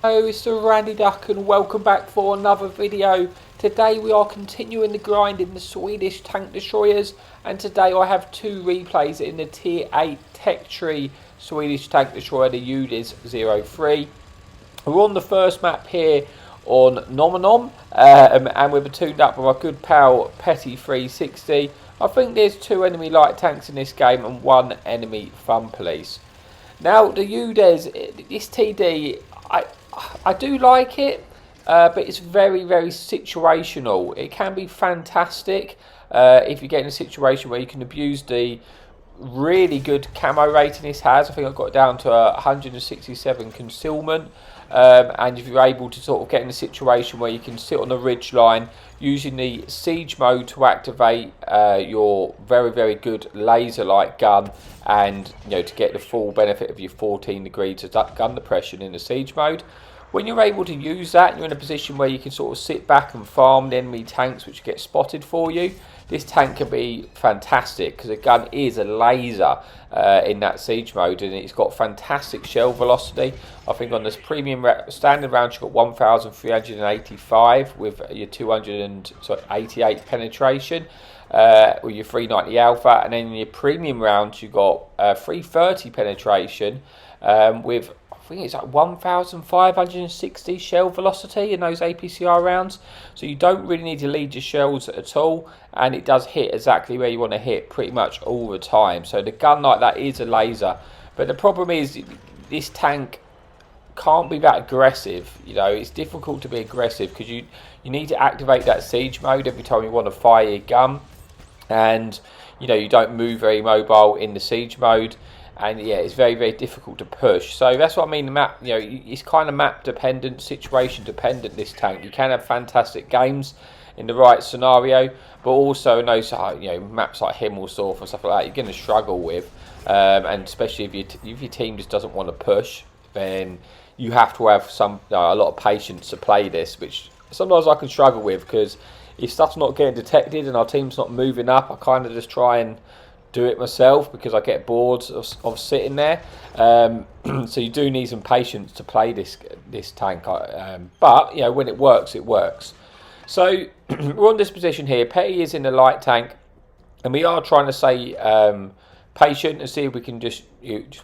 Hello, it's the Randy Duck and welcome back for another video. Today we are continuing the grind in the Swedish tank destroyers, and today I have two replays in the tier 8 tech tree Swedish tank destroyer, the UDES 03. We're on the first map here on Nomenom, and we've tuned up with our good pal Petty 360. I think there's two enemy light tanks in this game and one enemy fun police. Now the UDES, this TD, I do like it, but it's very situational. It can be fantastic if you get in a situation where you can abuse the really good camo rating this has. I think I've got it down to 167 concealment, and if you're able to sort of get in a situation where you can sit on the ridge line using the siege mode to activate your very good laser light gun, and to get the full benefit of your 14 degrees of gun depression in the siege mode. When you're able to use that, you're in a position where you can sort of sit back and farm the enemy tanks which get spotted for you. This tank can be fantastic because the gun is a laser in that siege mode, and it's got fantastic shell velocity. I think on this premium standard round you've got 1,385 with your 288 penetration with your 390 alpha, and then in your premium rounds you've got 330 penetration with, I think it's like 1,560 shell velocity in those APCR rounds. So you don't really need to lead your shells at all, and it does hit exactly where you want to hit pretty much all the time. So the gun like that is a laser, but the problem is this tank can't be that aggressive. It's difficult to be aggressive because you need to activate that siege mode every time you want to fire your gun, and you don't move very mobile in the siege mode. And yeah, it's very difficult to push. So that's what I mean. The map, it's kind of map dependent, situation dependent. This tank, you can have fantastic games in the right scenario, but also in those maps like Himmelsdorf and stuff like that, you're going to struggle with. And especially if your team just doesn't want to push, then you have to have a lot of patience to play this, which sometimes I can struggle with, because if stuff's not getting detected and our team's not moving up, I kind of just try and do it myself because I get bored of sitting there. So you do need some patience to play this tank, but when it works, it works. So we're on this position here. Petty is in the light tank, and we are trying to stay patient and see if we can just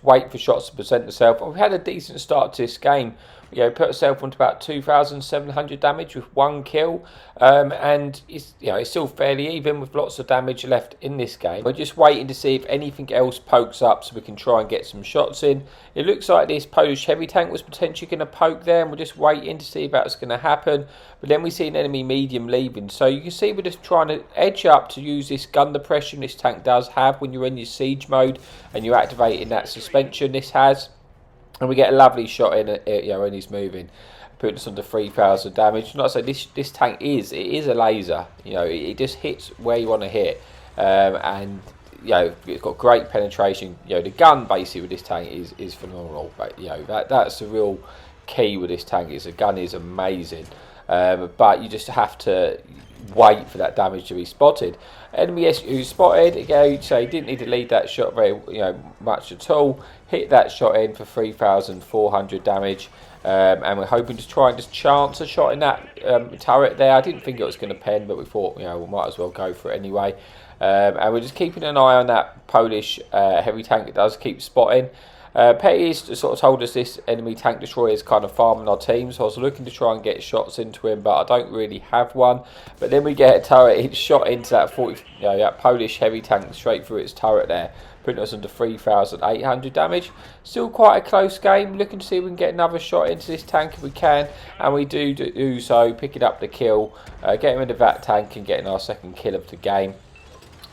wait for shots to present themselves. We've had a decent start to this game. Put ourselves onto about 2,700 damage with one kill, and it's still fairly even with lots of damage left in this game. We're just waiting to see if anything else pokes up so we can try and get some shots in. It looks like this Polish heavy tank was potentially going to poke there, and we're just waiting to see if that's going to happen. But then we see an enemy medium leaving, so you can see we're just trying to edge up to use this gun depression this tank does have when you're in your siege mode and you're activating that suspension this has. And we get a lovely shot in, when he's moving, putting us under 3,000 damage. Like I say, this tank is a laser. It just hits where you want to hit, and it's got great penetration. The gun basically with this tank is phenomenal. But that's the real key with this tank. Is the gun is amazing, but you just have to wait for that damage to be spotted. Enemy who spotted, again, so he didn't need to lead that shot very much at all. Hit that shot in for 3,400 damage, and we're hoping to try and just chance a shot in that turret there. I didn't think it was going to pen, but we thought we might as well go for it anyway. And we're just keeping an eye on that Polish heavy tank. It does keep spotting. Petty sort of told us this enemy tank destroyer is kind of farming our team, so I was looking to try and get shots into him, but I don't really have one. But then we get a turret, it's shot into that that Polish heavy tank straight through its turret there, putting us under 3,800 damage. Still quite a close game. Looking to see if we can get another shot into this tank if we can, and we do so, picking up the kill, getting rid of that tank and getting our second kill of the game.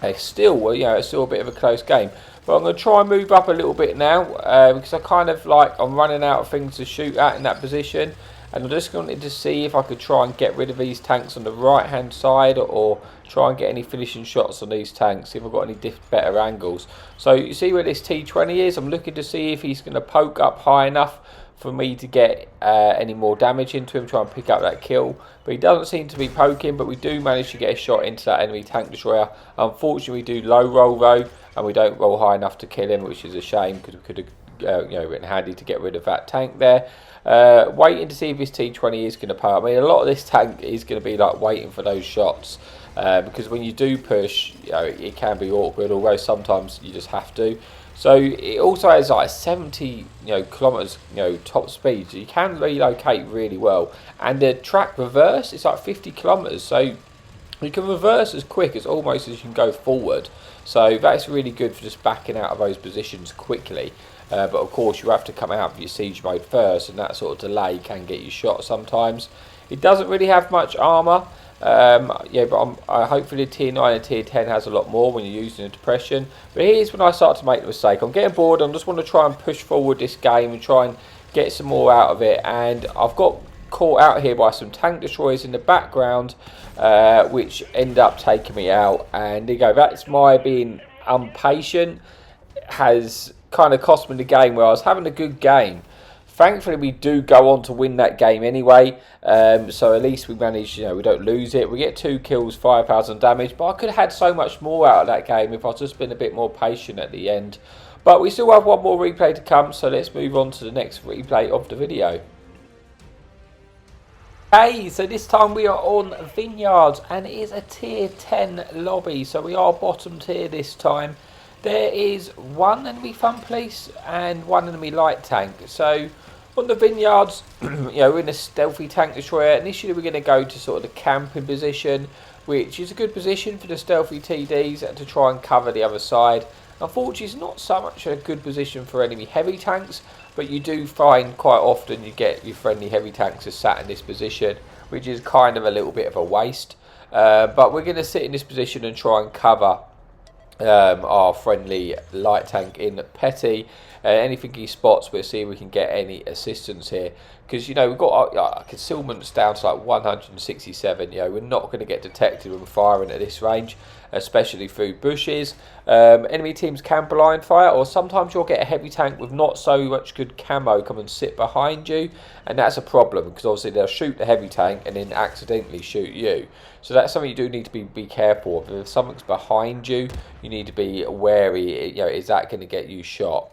It's still a bit of a close game. But I'm going to try and move up a little bit now, because I'm running out of things to shoot at in that position, and I'm just going to see if I could try and get rid of these tanks on the right hand side, or try and get any finishing shots on these tanks, see if I've got any better angles. So you see where this T20 is, I'm looking to see if he's going to poke up high enough for me to get any more damage into him, try and pick up that kill. But he doesn't seem to be poking, but we do manage to get a shot into that enemy tank destroyer. Unfortunately, we do low roll though, and we don't roll high enough to kill him, which is a shame because we could have handy to get rid of that tank there. Waiting to see if this T20 is going to pay. I mean, a lot of this tank is going to be like waiting for those shots, because when you do push, it can be awkward, although sometimes you just have to. So it also has like 70 kilometers top speed, so you can relocate really well. And the track reverse is like 50 kilometers, so you can reverse as quick as almost as you can go forward. So that's really good for just backing out of those positions quickly. But of course you have to come out of your siege mode first, and that sort of delay can get you shot sometimes. It doesn't really have much armour. But hopefully tier 9 and tier 10 has a lot more when you're using a depression. But here's when I start to make the mistake. I'm getting bored. I just want to try and push forward this game and try and get some more out of it. And I've got caught out here by some tank destroyers in the background, which end up taking me out. And there you go. That's my being impatient. Has kind of cost me the game where I was having a good game. Thankfully, we do go on to win that game anyway, so at least we manage, we don't lose it. We get 2 kills, 5,000 damage, but I could have had so much more out of that game if I'd just been a bit more patient at the end. But we still have one more replay to come, so let's move on to the next replay of the video. Hey, so this time we are on Vineyards, and it is a tier 10 lobby, so we are bottom tier this time. There is 1 enemy fun police and 1 enemy light tank. So on the Vineyards, we're in a stealthy tank destroyer. Initially we're going to go to sort of the camping position, which is a good position for the stealthy TDs and to try and cover the other side. Unfortunately, it's not so much a good position for enemy heavy tanks, but you do find quite often you get your friendly heavy tanks are sat in this position, which is kind of a little bit of a waste. But we're going to sit in this position and try and cover our friendly light tank in petty. Anything he spots, we'll see if we can get any assistance here, because we've got our concealments down to like 167. We're not going to get detected when firing at this range, especially through bushes. Enemy teams can blind fire, or sometimes you'll get a heavy tank with not so much good camo come and sit behind you, and that's a problem because obviously they'll shoot the heavy tank and then accidentally shoot you. So that's something you do need to be careful of. If something's behind you, you need to be wary. Is that going to get you shot?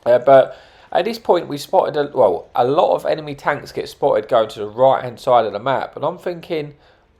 But at this point we spotted a lot of enemy tanks get spotted going to the right hand side of the map, and I'm thinking,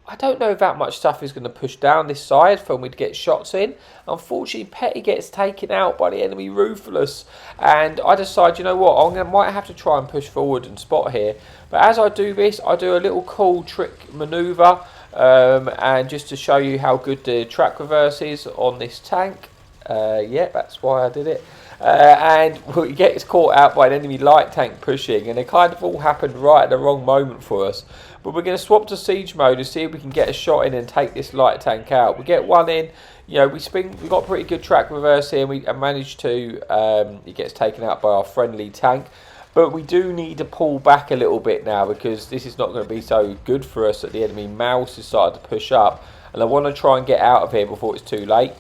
I don't know if that much stuff is going to push down this side for me to get shots in. Unfortunately, Petty gets taken out by the enemy Ruthless, and I decide, I might have to try and push forward and spot here. But as I do this, I do a little cool trick manoeuvre, and just to show you how good the track reverse is on this tank. Yeah, that's why I did it. And he gets caught out by an enemy light tank pushing, and it kind of all happened right at the wrong moment for us. But we're going to swap to siege mode and see if we can get a shot in and take this light tank out. We get one in, we got pretty good track reverse here, and we managed to, he gets taken out by our friendly tank. But we do need to pull back a little bit now, because this is not going to be so good for us that the enemy mouse has started to push up. And I want to try and get out of here before it's too late.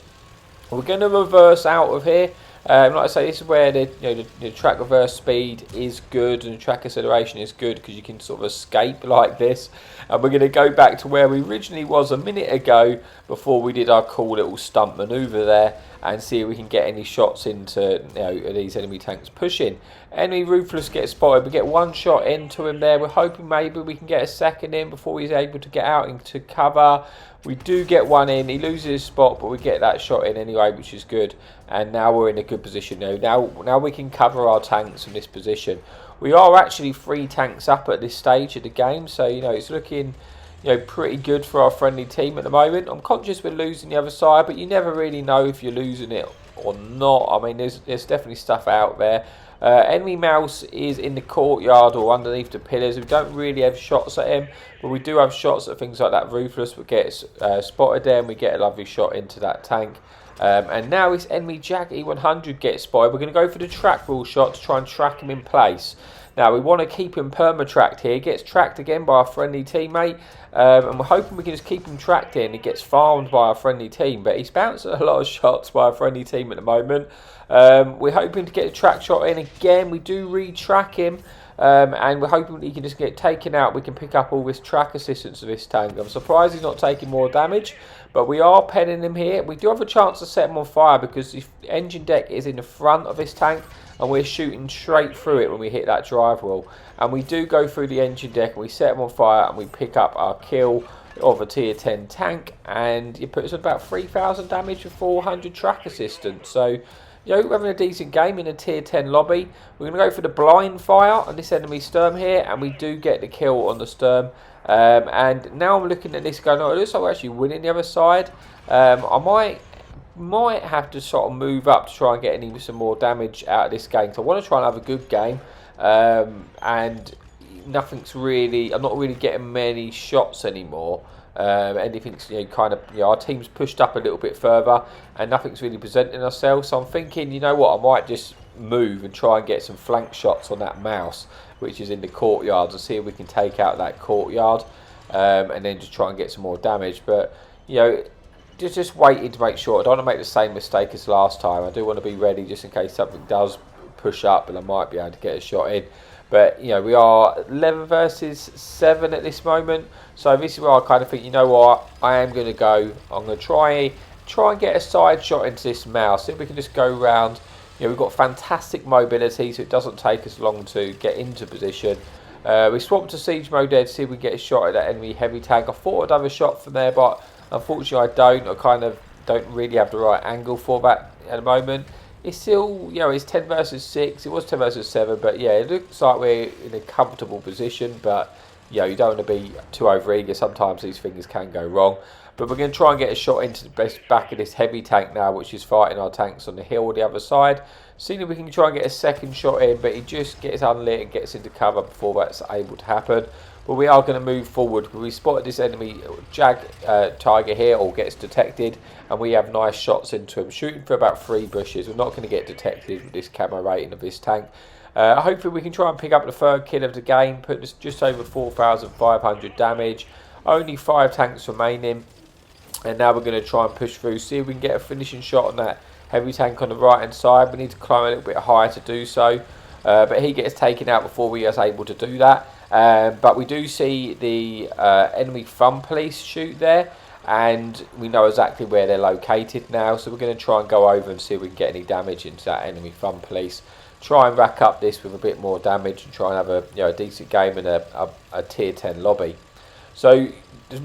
We're going to reverse out of here. Like I say, this is where the track reverse speed is good and the track acceleration is good, because you can sort of escape like this. And we're going to go back to where we originally was a minute ago before we did our cool little stunt manoeuvre there, and see if we can get any shots into these enemy tanks pushing. Enemy Ruthless gets spotted. We get one shot into him there. We're hoping maybe we can get a second in before he's able to get out into cover. We do get one in. He loses his spot, but we get that shot in anyway, which is good. And now we're in a good position. Now we can cover our tanks from this position. We are actually 3 tanks up at this stage of the game, so it's looking pretty good for our friendly team at the moment. I'm conscious we're losing the other side, but you never really know if you're losing it or not. I mean, there's definitely stuff out there. Enemy mouse is in the courtyard or underneath the pillars. We don't really have shots at him, but we do have shots at things like that Ruthless. We get spotted there, and we get a lovely shot into that tank. And now this enemy Jag E100 gets spotted. We're going to go for the track rule shot to try and track him in place. Now we want to keep him perma-tracked here. He gets tracked again by our friendly teammate, and we're hoping we can just keep him tracked in. He gets farmed by our friendly team, but he's bounced a lot of shots by our friendly team at the moment. We're hoping to get a track shot in again. We do re-track him, and we're hoping he can just get taken out. We can pick up all this track assistance of this tank. I'm surprised he's not taking more damage, but we are penning him here. We do have a chance to set him on fire because the engine deck is in the front of this tank, and we're shooting straight through it when we hit that drive wheel. And we do go through the engine deck, and we set him on fire, and we pick up our kill of a tier 10 tank, and it puts about 3,000 damage with 400 track assistance. So, you know, we're having a decent game in a tier 10 lobby. We're going to go for the blind fire on this enemy Sturm here, and we do get the kill on the Sturm. And now I'm looking at this going, oh, it looks like we're actually winning the other side. I might have to sort of move up to try and get some more damage out of this game. So I want to try and have a good game. And nothing's really, I'm not really getting many shots anymore. Anything's, you know, kind of, you know, our team's pushed up a little bit further and nothing's really presenting ourselves. So I'm thinking, you know what, I might just move and try and get some flank shots on that mouse, which is in the courtyard, and see if we can take out that courtyard, and then just try and get some more damage. But, you know, just waiting to make sure. I don't want to make the same mistake as last time. I do want to be ready just in case something does push up and I might be able to get a shot in. But, you know, we are 11 versus 7 at this moment. So this is where I kind of think, you know what, I am going to go. I'm going to try and get a side shot into this mouse. See if we can just go round. You know, we've got fantastic mobility, so it doesn't take us long to get into position. We swapped to siege mode there to see if we can get a shot at that enemy heavy tank. I thought I'd have a shot from there, but unfortunately I don't. I kind of don't really have the right angle for that at the moment. It's still, you know, it's 10 versus 6. It was 10 versus 7, but yeah, it looks like we're in a comfortable position. But, you know, you don't want to be too over-eager. Sometimes these things can go wrong. But we're going to try and get a shot into the back of this heavy tank now, which is fighting our tanks on the hill on the other side. Seeing if we can try and get a second shot in, but he just gets unlit and gets into cover before that's able to happen. But we are going to move forward. We spotted this enemy tiger here, or gets detected, and we have nice shots into him, shooting for about 3 bushes. We're not going to get detected with this camo rating of this tank. Hopefully we can try and pick up the 3rd kill of the game, put us just over 4,500 damage. Only 5 tanks remaining, and now we're going to try and push through, see if we can get a finishing shot on that heavy tank on the right hand side. We need to climb a little bit higher to do so, but he gets taken out before we are able to do that. But we do see the enemy fun police shoot there, and we know exactly where they're located now, so we're going to try and go over and see if we can get any damage into that enemy fun police. Try and rack up this with a bit more damage and try and have a, you know, a decent game in a tier 10 lobby. So the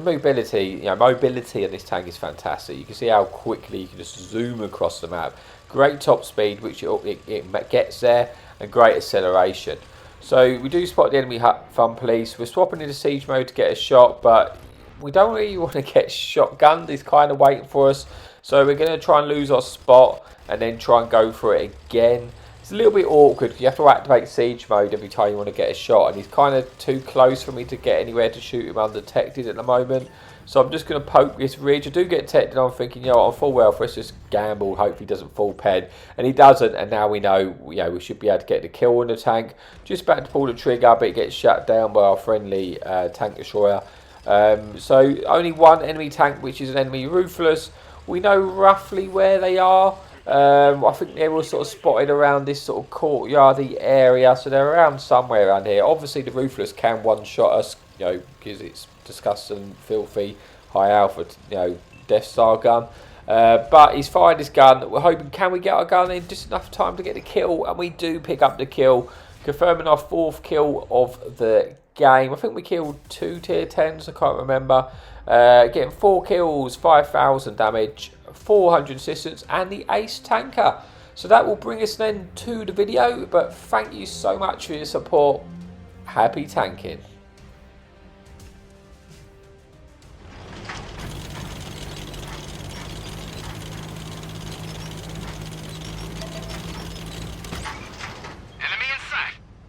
mobility, you know, mobility on this tank is fantastic. You can see how quickly you can just zoom across the map. Great top speed, which it gets there, and great acceleration. So we do spot the enemy fun police. We're swapping into siege mode to get a shot, but we don't really want to get shotgunned. He's kind of waiting for us. So we're going to try and lose our spot and then try and go for it again. It's a little bit awkward because you have to activate siege mode every time you want to get a shot, and he's kind of too close for me to get anywhere to shoot him undetected at the moment. So I'm just going to poke this ridge. I do get detected. I'm thinking, you know, I'm full well, let's just gamble. Hopefully he doesn't full pen. And he doesn't. And now we know, you know, we should be able to get the kill on the tank. Just about to pull the trigger, but it gets shut down by our friendly tank destroyer. So only one enemy tank, which is an enemy Ruthless. We know roughly where they are. I think they were sort of spotted around this sort of courtyardy area. So they're around somewhere around here. Obviously the Ruthless can one-shot us, you know, because it's disgusting, filthy, high alpha, you know, Death Star gun. But he's fired his gun. We're hoping, can we get our gun in just enough time to get the kill? And we do pick up the kill, confirming our 4th kill of the game. I think we killed 2 tier 10s, I can't remember. Getting 4 kills, 5,000 damage, 400 assistance, and the ace tanker. So that will bring us then to the video. But thank you so much for your support. Happy tanking.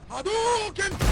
Hadouken!